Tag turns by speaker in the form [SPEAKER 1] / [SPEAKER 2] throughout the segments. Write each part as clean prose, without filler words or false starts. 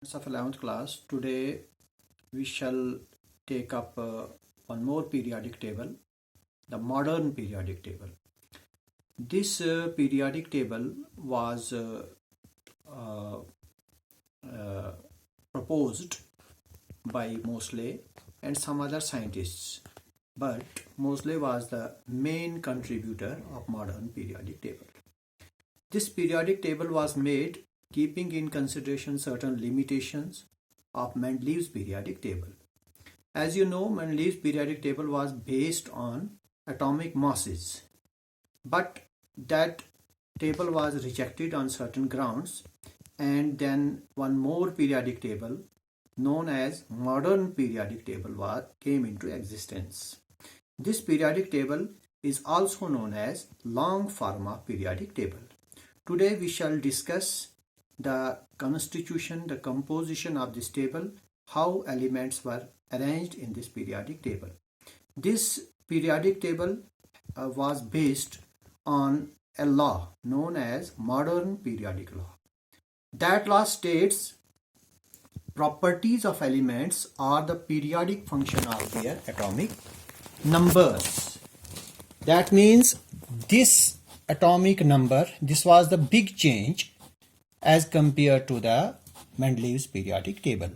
[SPEAKER 1] Of 11th class, today we shall take up one more periodic table, the modern periodic table. This periodic table was uh, uh, proposed by Moseley and some other scientists, but Moseley was the main contributor of modern periodic table. This periodic table was made keeping in consideration certain limitations of Mendeleev's periodic table. As you know, Mendeleev's periodic table was based on atomic masses, but that table was rejected on certain grounds, and then one more periodic table known as modern periodic table came into existence. This periodic table is also known as long form of periodic table. Today we shall discuss the constitution, the composition of this table, how elements were arranged in this periodic table. This periodic table was based on a law known as modern periodic law. That law states properties of elements are the periodic function of their atomic numbers. That means this atomic number, this was the big change as compared to the Mendeleev's periodic table.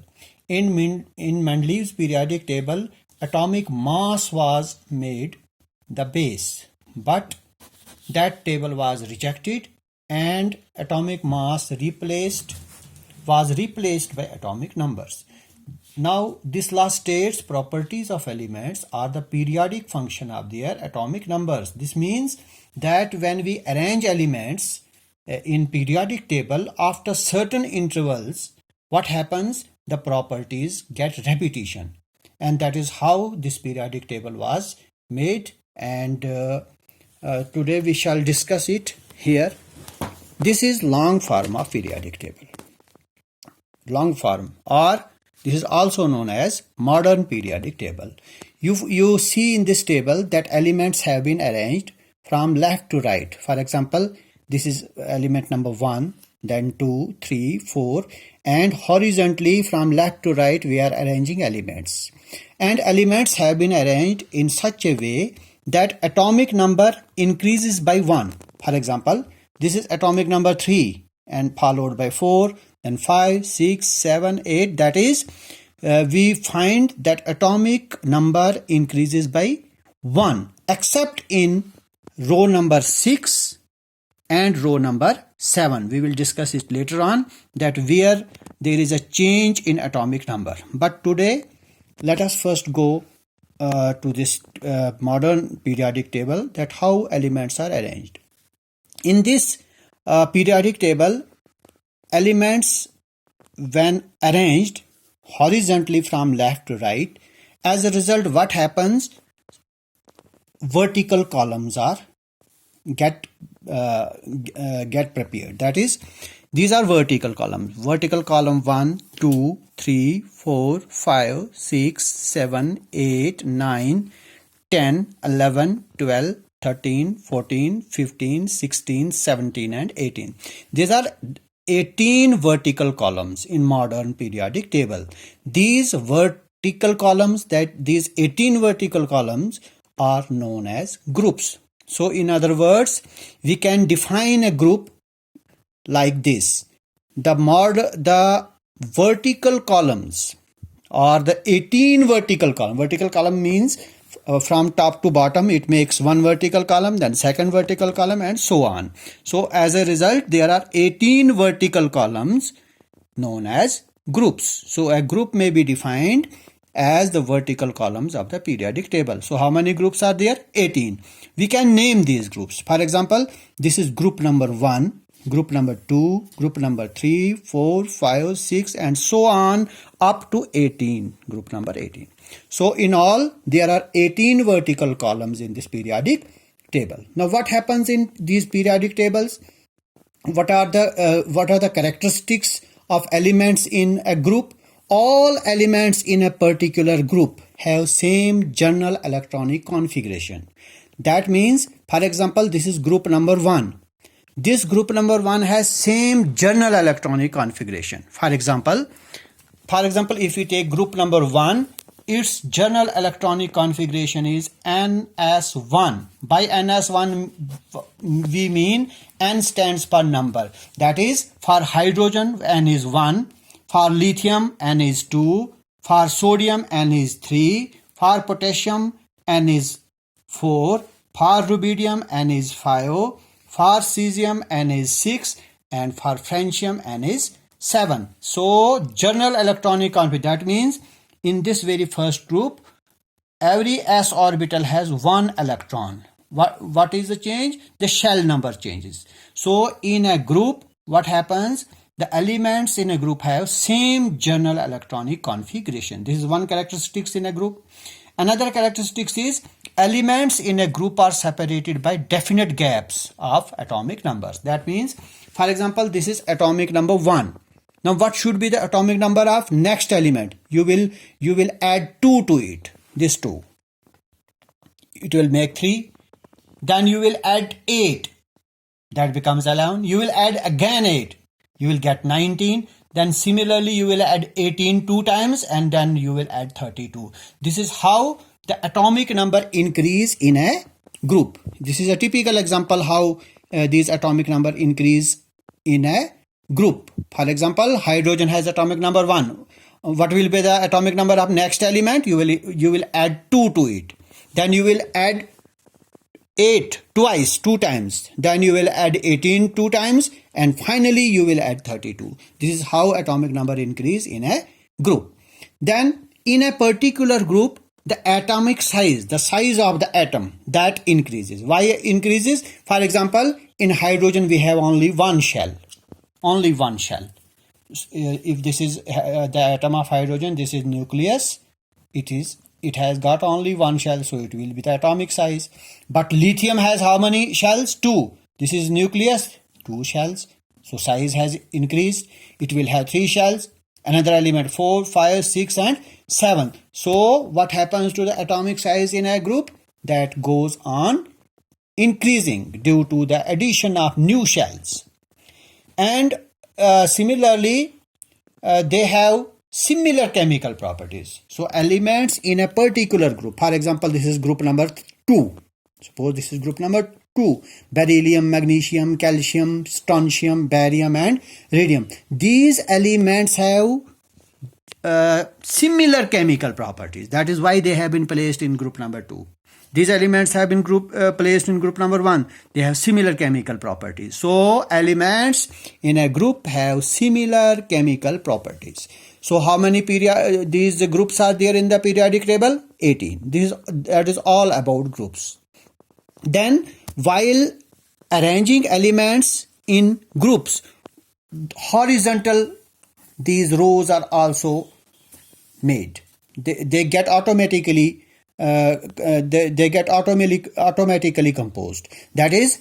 [SPEAKER 1] In Mendeleev's periodic table, atomic mass was made the base, but that table was rejected and atomic mass was replaced by atomic numbers. Now this law states properties of elements are the periodic function of their atomic numbers. This means that when we arrange elements in periodic table, after certain intervals, what happens? The properties get repetition, and that is how this periodic table was made, and today we shall discuss it here. This is long form of periodic table. Long form, or this is also known as modern periodic table. You see in this table that elements have been arranged from left to right. For example, this is element number 1, then 2, 3, 4, and horizontally from left to right we are arranging elements. And elements have been arranged in such a way that atomic number increases by 1. For example, this is atomic number 3 and followed by 4, then 5, 6, 7, 8. That is, we find that atomic number increases by 1, except in row number 6 and row number 7. We will discuss it later on, that where there is a change in atomic number. But today, let us first go to this modern periodic table, that how elements are arranged. In this periodic table, elements when arranged horizontally from left to right, as a result what happens? Vertical columns are get prepared. That is, these are vertical columns. Vertical column 1, 2, 3, 4, 5, 6, 7, 8, 9, 10, 11, 12, 13, 14, 15, 16, 17 and 18. These are 18 vertical columns in modern periodic table. These 18 vertical columns are known as groups. So in other words, we can define a group like this. The vertical columns or the 18 vertical column. Vertical column means from top to bottom it makes one vertical column, then second vertical column, and so on. So as a result, there are 18 vertical columns known as groups. So a group may be defined as the vertical columns of the periodic table. So how many groups are there? 18. We can name these groups. For example, this is group number 1, group number 2, group number 3, 4, 5, 6, and so on up to 18, group number 18. So in all, there are 18 vertical columns in this periodic table. Now what happens in these periodic tables? What are the characteristics of elements in a group? All elements in a particular group have same general electronic configuration. That means, for example, this is group number 1. This group number 1 has same general electronic configuration. For example, if we take group number 1, its general electronic configuration is NS1. By NS1 we mean N stands for number. That is, for hydrogen N is 1, for lithium N is 2, for sodium N is 3, for potassium N is 4, for rubidium N is 5, for cesium N is 6, and for francium N is 7. So general electronic configuration, that means in this very first group, every s orbital has one electron. What is the change? The shell number changes. So in a group, what happens? The elements in a group have same general electronic configuration. This is one characteristic in a group. Another characteristic is elements in a group are separated by definite gaps of atomic numbers. That means, for example, this is atomic number 1. Now what should be the atomic number of next element? You will add 2 to it. This 2. It will make 3. Then you will add 8. That becomes 11. You will add again 8. You will get 19. Then similarly you will add 18 2 times, and then you will add 32. This is how the atomic number increase in a group. This is a typical example how these atomic number increase in a group. For example, hydrogen has atomic number 1. What will be the atomic number of next element? You will add 2 to it. Then you will add 8 twice, 2 times. Then you will add 18 2 times, and finally you will add 32. This is how atomic number increase in a group. Then in a particular group, the atomic size, the size of the atom, that increases. Why increases? For example, in hydrogen we have only one shell. Only one shell. If this is the atom of hydrogen, this is nucleus. It has got only one shell, so it will be the atomic size. But lithium has how many shells? 2. This is nucleus, 2 shells. So size has increased. It will have 3 shells. Another element 4, 5, 6 and 7. So what happens to the atomic size in a group? That goes on increasing due to the addition of new shells. And similarly, they have similar chemical properties. So elements in a particular group, for example, this is group number 2. Suppose this is group number 2. Beryllium, magnesium, calcium, strontium, barium and radium. These elements have similar chemical properties. That is why they have been placed in group number 2. These elements have been placed in group number 1. They have similar chemical properties. So elements in a group have similar chemical properties. So how many these groups are there in the periodic table? 18. That is all about groups. Then while arranging elements in groups, horizontal, these rows are also made. They get automatically composed. That is,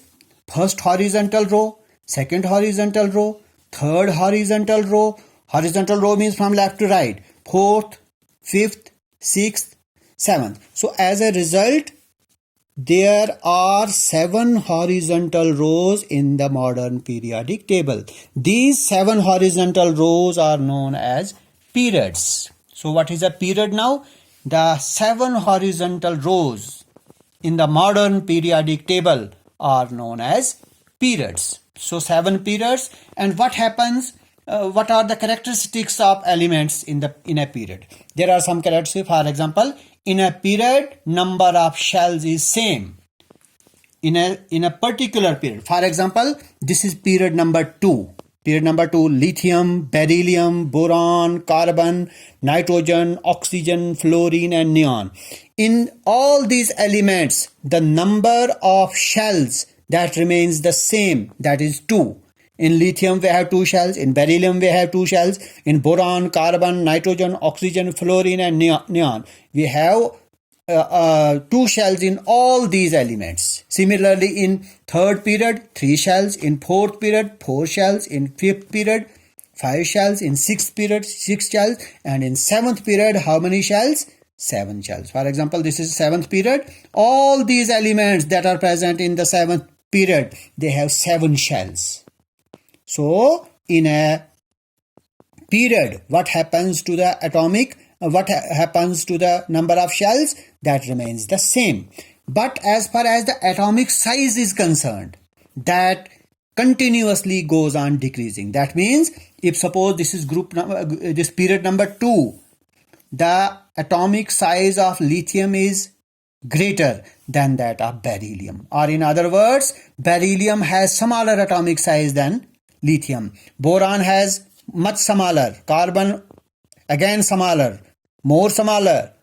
[SPEAKER 1] first horizontal row, second horizontal row, third horizontal row. Horizontal row means from left to right. Fourth, fifth, sixth, seventh. So as a result, there are 7 horizontal rows in the modern periodic table. These 7 horizontal rows are known as periods. So what is a period now? The 7 horizontal rows in the modern periodic table are known as periods. So 7 periods. And what happens? What are the characteristics of elements in a period? There are some characteristics. For example, in a period, number of shells is same in a particular period. For example, this is period number 2. Period number 2, lithium, beryllium, boron, carbon, nitrogen, oxygen, fluorine and neon. In all these elements, the number of shells that remains the same, that is 2. In lithium we have 2 shells, in beryllium we have 2 shells, in boron, carbon, nitrogen, oxygen, fluorine and neon we have 2 shells in all these elements. Similarly, in third period 3 shells, in fourth period 4 shells, in fifth period 5 shells, in sixth period 6 shells, and in seventh period how many shells? 7 shells. For example, this is 7th period. All these elements that are present in the 7th period, they have 7 shells. So in a period, what happens to the happens to the number of shells? That remains the same. But as far as the atomic size is concerned, that continuously goes on decreasing. That means if suppose this is this period number 2, the atomic size of lithium is greater than that of beryllium, or in other words, beryllium has smaller atomic size than lithium. Boron has much smaller, carbon again smaller, more smaller,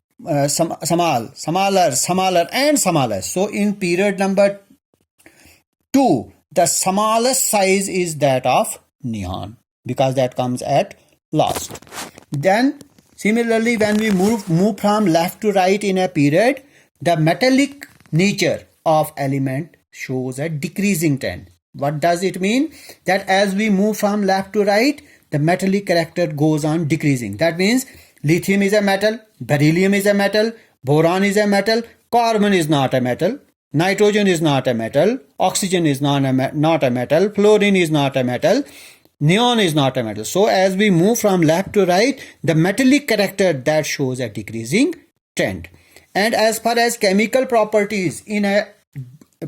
[SPEAKER 1] smaller and smaller. So in period number 2, the smallest size is that of neon, because that comes at last. Then similarly, when we move from left to right in a period, the metallic nature of element shows a decreasing trend. What does it mean? That as we move from left to right, the metallic character goes on decreasing. That means lithium is a metal, beryllium is a metal, boron is a metal, carbon is not a metal, nitrogen is not a metal, oxygen is not a metal, fluorine is not a metal, neon is not a metal. So as we move from left to right, the metallic character, that shows a decreasing trend. And as far as chemical properties in a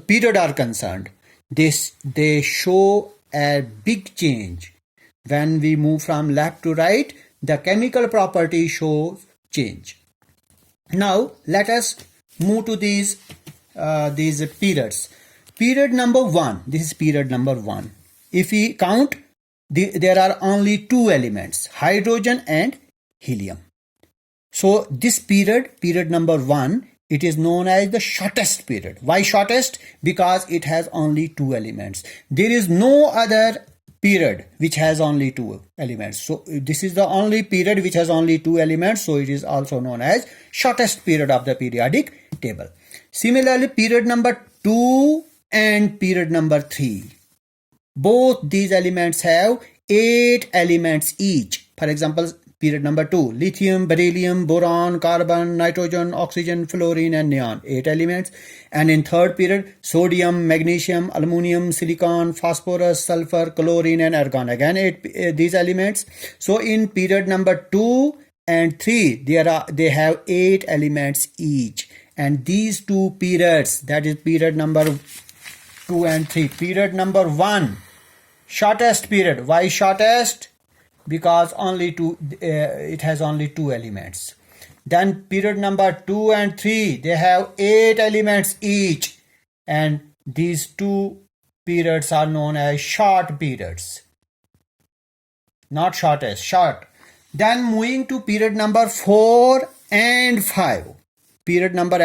[SPEAKER 1] period are concerned, they show a big change. When we move from left to right, the chemical property shows change. Now let us move to these periods. Period number 1, this is period number 1. If we count, there are only 2 elements, hydrogen and helium. So this period number 1, it is known as the shortest period. Why shortest? Because it has only 2 elements. There is no other period which has only 2 elements. So this is the only period which has only 2 elements. So it is also known as shortest period of the periodic table. Similarly, period number 2 and period number 3, both these elements have 8 elements each. For example, period number 2, lithium, beryllium, boron, carbon, nitrogen, oxygen, fluorine and neon, 8 elements. And in third period, sodium, magnesium, aluminum, silicon, phosphorus, sulfur, chlorine and argon, again 8 these elements. So in period number 2 and 3, they have 8 elements each. And these 2 periods, that is period number 2 and 3. Period number 1, shortest period. Why shortest? Because it has only 2 elements. Then period number 2 and 3, they have 8 elements each, and these 2 periods are known as short periods. Not shortest, short. Then moving to period number 4 and 5. Period number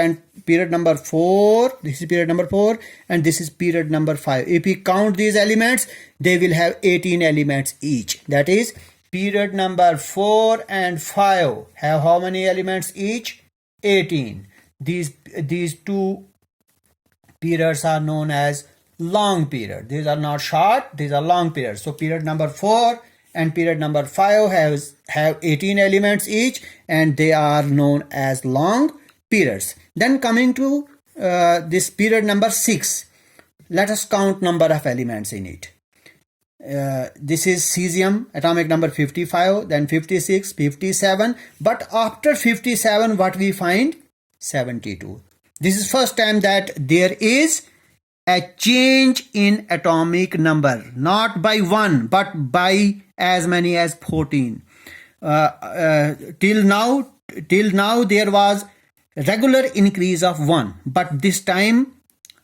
[SPEAKER 1] 4, this is period number 4 and this is period number 5. If we count these elements, they will have 18 elements each. That is, period number 4 and 5 have how many elements each? 18. These 2 periods are known as long period. These are not short, these are long periods. So period number 4 and period number 5 have 18 elements each, and they are known as long periods. Then coming to this period number 6, let us count number of elements in it. This is cesium, atomic number 55, then 56, 57, but after 57 what we find? 72. This is first time that there is a change in atomic number, not by 1 but by as many as 14. Till now there was regular increase of 1, but this time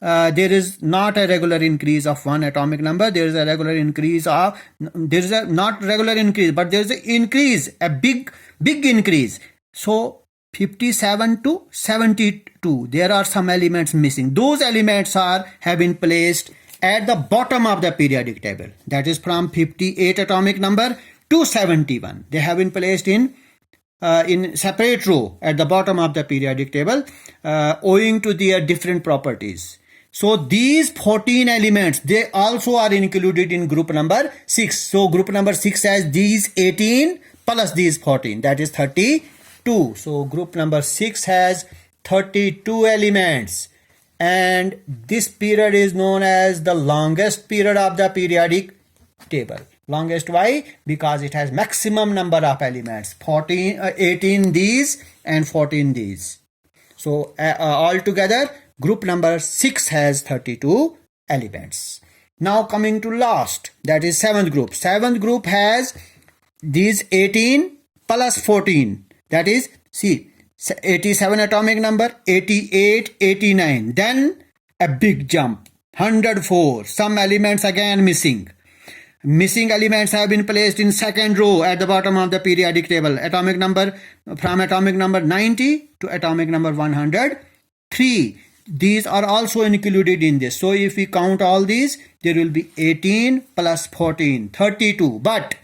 [SPEAKER 1] there is not a regular increase of 1 atomic number. There is a regular increase of, there is a not regular increase, but there is an increase, a big increase. So 57 to 72, there are some elements missing. Those elements have been placed at the bottom of the periodic table. That is from 58 atomic number to 71. They have been placed in separate row at the bottom of the periodic table owing to their different properties. So these 14 elements, they also are included in group number 6. So group number 6 has these 18 plus these 14, that is 32. So group number 6 has 32 elements, and this period is known as the longest period of the periodic table. Longest why? Because it has maximum number of elements, 18 these and 14 these. So altogether group number 6 has 32 elements. Now coming to last, that is 7th group. 7th group has these 18 plus 14, that is, see, 87 atomic number, 88, 89, then a big jump, 104, some elements again missing. Missing elements have been placed in second row at the bottom of the periodic table. Atomic number from atomic number 90 to atomic number 103. These are also included in this. So if we count all these, there will be 18 plus 14, 32. But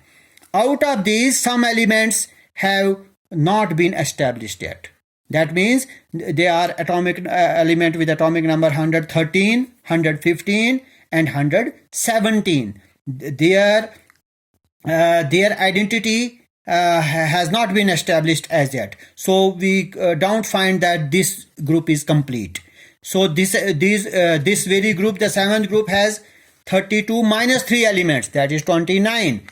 [SPEAKER 1] out of these, some elements have not been established yet. That means they are atomic element with atomic number 113, 115 and 117. Their identity has not been established as yet. So we don't find that this group is complete. So this very group, the 7th group, has 32 minus 3 elements, that is 29.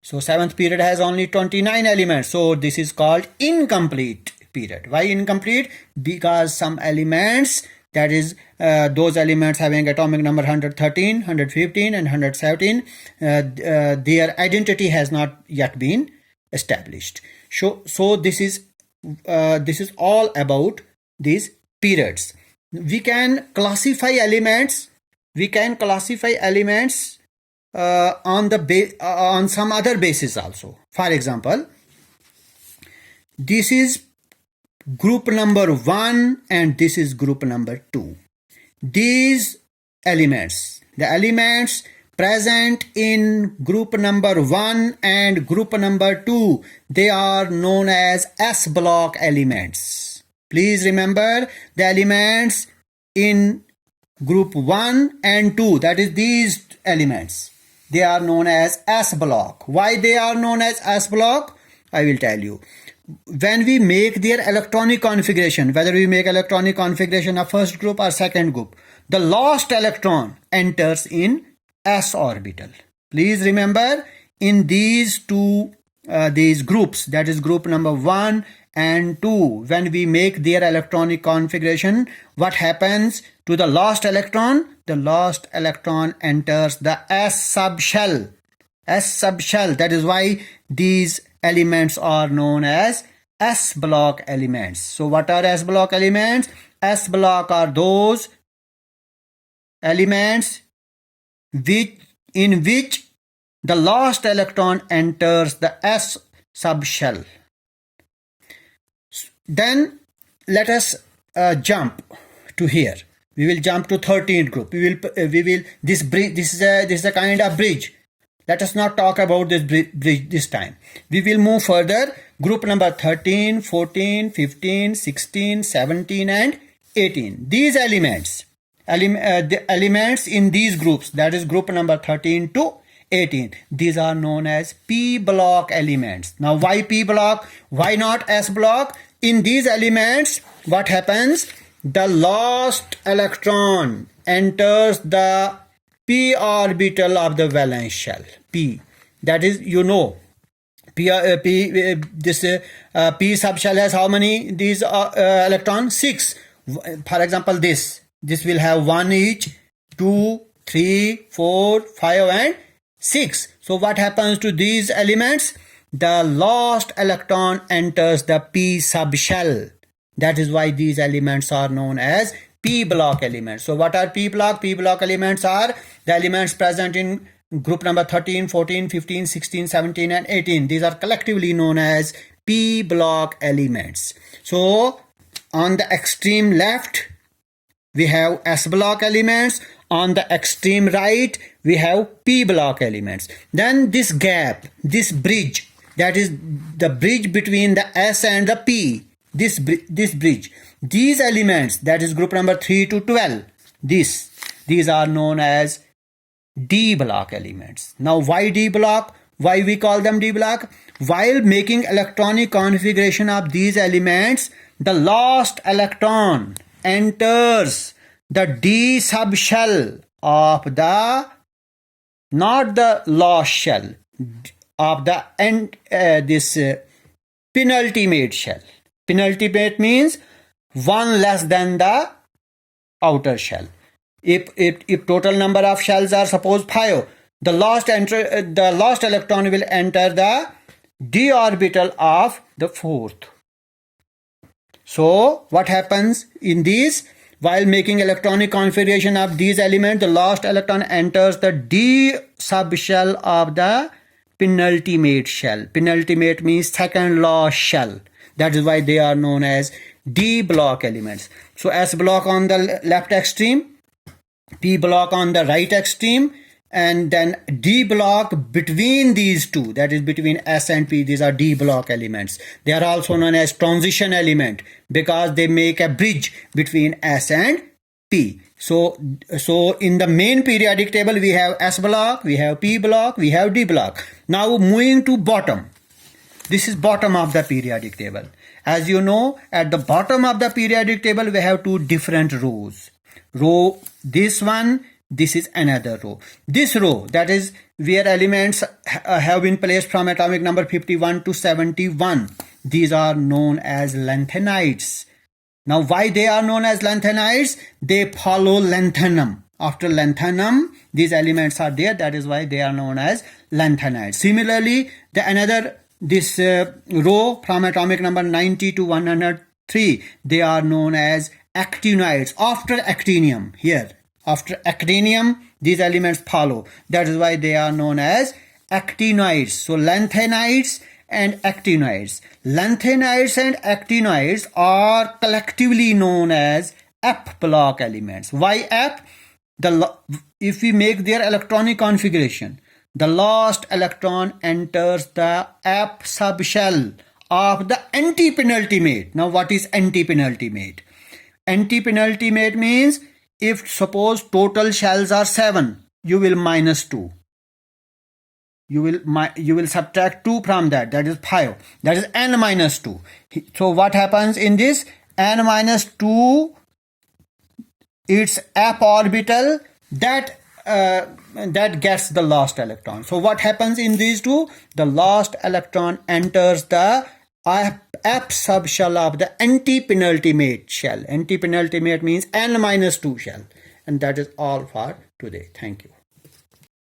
[SPEAKER 1] So 7th period has only 29 elements. So this is called incomplete period. Why incomplete? Because some elements, that is those elements having atomic number 113, 115 and 117, their identity has not yet been established. So this is all about these periods. We can classify elements. On some other basis also. For example, this is group number 1 and this is group number 2. These elements, the elements present in group number 1 and group number 2, they are known as S block elements. Please remember, the elements in group 1 and 2, that is these elements, they are known as S block. Why they are known as S block? I will tell you. When we make their electronic configuration, whether we make electronic configuration of first group or second group, the last electron enters in S orbital. Please remember, in these groups, that is group number 1 and 2, when we make their electronic configuration, what happens to the last electron? The last electron enters the S subshell. S subshell. That is why these elements are known as S block elements. So what are S block elements? S block are those elements in which the last electron enters the S subshell. Then let us jump to here. We will jump to 13th group. This is a kind of bridge. Let us not talk about this bridge this time. We will move further. Group number 13, 14, 15, 16, 17 and 18. These elements, the elements in these groups, that is group number 13 to 18, these are known as P block elements. Now why P block? Why not S block? In these elements, what happens? The last electron enters the P orbital of the valence shell. P, that is, P subshell has how many these electrons? 6. For example, this will have 1 each, 2, 3, 4, 5 and 6. So what happens to these elements? The last electron enters the P subshell. That is why these elements are known as P block elements. So what are P block? P block elements are the elements present in group number 13, 14, 15, 16, 17 and 18. These are collectively known as P block elements. So on the extreme left, we have S block elements. On the extreme right, we have P block elements. Then this gap, this bridge, that is the bridge between the S and the P, this bridge, these elements, that is group number 3 to 12, these are known as D block elements. Now why D block? Why we call them D block? While making electronic configuration of these elements, the last electron enters the D subshell of the, not the lost shell, of the end, this penultimate shell. Penultimate means one less than the outer shell. If total number of shells are suppose 5, the last electron will enter the d orbital of the fourth. So what happens in this? While making electronic configuration of these elements, the last electron enters the d subshell of the penultimate shell. Penultimate means second last shell. That is why they are known as d block elements. So S block on the left extreme, P block on the right extreme, and then D block between these two, that is between S and P. These are D block elements. They are also known as transition element because they make a bridge between S and P. So in the main periodic table we have S block, we have P block, we have D block. Now moving to bottom. This is bottom of the periodic table. As you know, at the bottom of the periodic table we have two different rows. Row this one, this is another row. This row, that is where elements have been placed from atomic number 51 to 71. These are known as lanthanides. Now why they are known as lanthanides? They follow lanthanum. After lanthanum, these elements are there. That is why they are known as lanthanides. Similarly, this row from atomic number 90 to 103, they are known as actinoids. After actinium, here, after actinium, these elements follow. That is why they are known as actinoids. So lanthanides and actinoids. Lanthanides and actinoids are collectively known as F block elements. Why F? If we make their electronic configuration, the last electron enters the F subshell of the anti-penultimate. Now what is anti-penultimate? Anti-penultimate means if suppose total shells are 7, you will minus 2. You will subtract 2 from that. That is 5. That is n minus 2. So what happens in this? N minus 2, its F orbital, that gets the last electron. So what happens in these two? The last electron enters the F subshell of the anti-penultimate shell. Anti-penultimate means n minus 2 shell. And that is all for today. Thank you.